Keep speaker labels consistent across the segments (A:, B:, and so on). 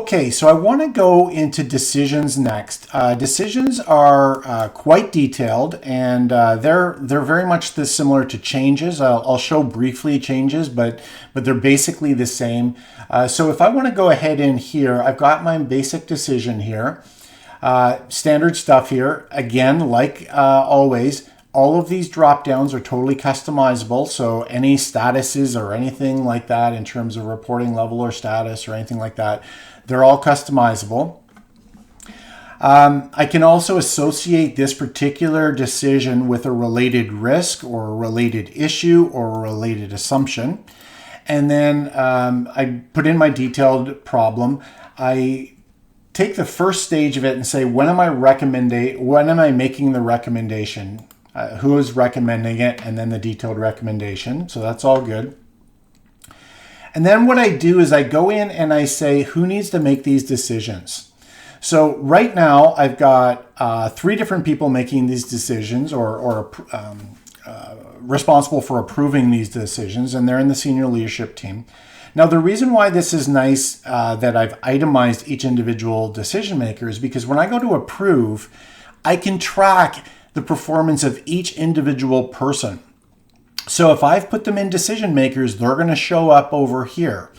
A: Okay, so I want to go into decisions next. Decisions are quite detailed, and they're very much similar to changes. I'll show briefly changes, but they're basically the same. So if I want to go ahead in here, I've got my basic decision here. Standard stuff here. Again, like always, all of these drop downs are totally customizable. So any statuses or anything like that in terms of reporting level or status or anything like that, they're all customizable. I can also associate this particular decision with a related risk or a related issue or a related assumption. And then I put in my detailed problem. I take the first stage of it and say, when am I making the recommendation? Who is recommending it? And then the detailed recommendation. So that's all good. And then what I do is I go in and I say, who needs to make these decisions? So right now I've got 3 different people making these decisions or responsible for approving these decisions, and they're in the senior leadership team. Now, the reason why this is nice that I've itemized each individual decision maker is because when I go to approve, I can track the performance of each individual person. So if I've put them in decision makers, they're going to show up over here.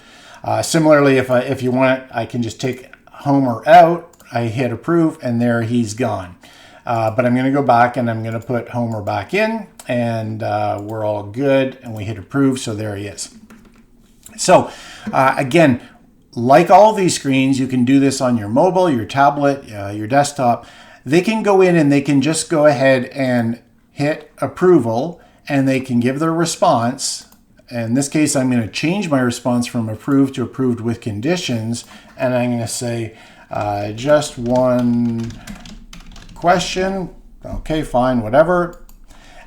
A: Similarly, if you want, I can just take Homer out. I hit approve, and there he's gone. But I'm going to go back and I'm going to put Homer back in, and we're all good. And we hit approve, so there he is. So again, like all of these screens, you can do this on your mobile, your tablet, your desktop. They can go in and they can just go ahead and hit approval, and they can give their response. In this case, I'm going to change my response from approved to approved with conditions, and I'm going to say just one question. Okay, fine, whatever.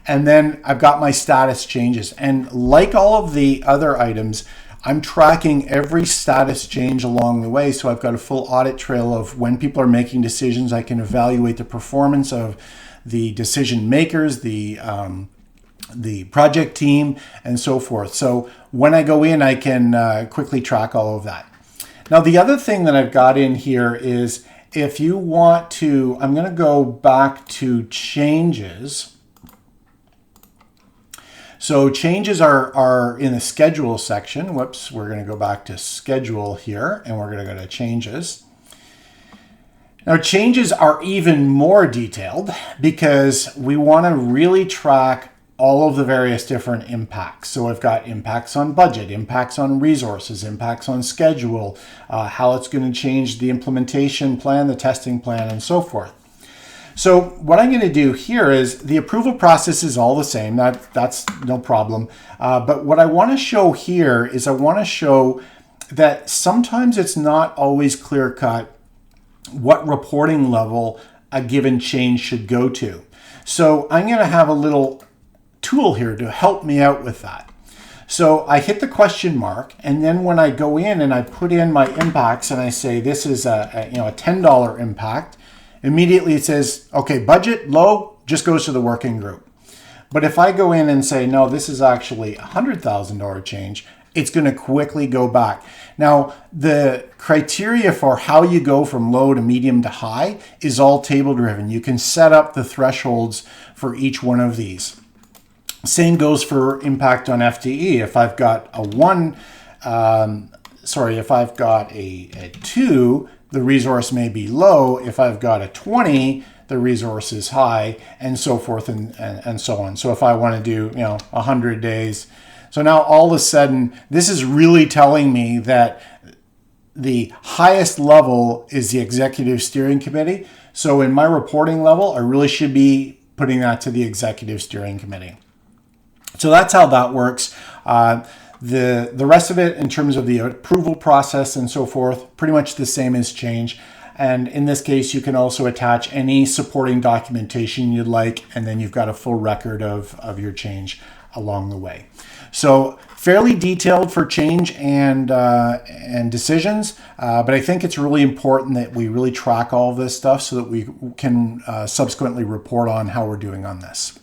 A: And then I've got my status changes. And like all of the other items, I'm tracking every status change along the way. So I've got a full audit trail of when people are making decisions. I can evaluate the performance of the decision makers, the project team, and so forth. So when I go in, I can quickly track all of that. Now, the other thing that I've got in here is if you want to, I'm going to go back to changes. So changes are in the schedule section. Whoops, we're going to go back to schedule here, and we're going to go to changes. Now, changes are even more detailed because we want to really track all of the various different impacts. So I've got impacts on budget, impacts on resources, impacts on schedule, how it's going to change the implementation plan, the testing plan, and so forth. So what I'm going to do here is the approval process is all the same. That's no problem. But what I want to show here is I want to show that sometimes it's not always clear-cut what reporting level a given change should go to. So I'm going to have a little tool here to help me out with that. So I hit the question mark, and then when I go in and I put in my impacts and I say this is a $10 impact, immediately it says, okay, budget low, just goes to the working group. But if I go in and say, no, this is actually a $100,000 change, it's going to quickly go back. Now, the criteria for how you go from low to medium to high is all table driven. You can set up the thresholds for each one of these. Same goes for impact on FTE. If I've got a if I've got a 2, the resource may be low. If I've got a 20, the resource is high, and so forth and so on. So if I want to do 100 days, so now all of a sudden this is really telling me that the highest level is the executive steering committee. So in my reporting level, I really should be putting that to the executive steering committee. So that's how that works. The rest of it in terms of the approval process and so forth, pretty much the same as change. And in this case, you can also attach any supporting documentation you'd like, and then you've got a full record of your change along the way. So fairly detailed for change and decisions, but I think it's really important that we really track all of this stuff so that we can subsequently report on how we're doing on this.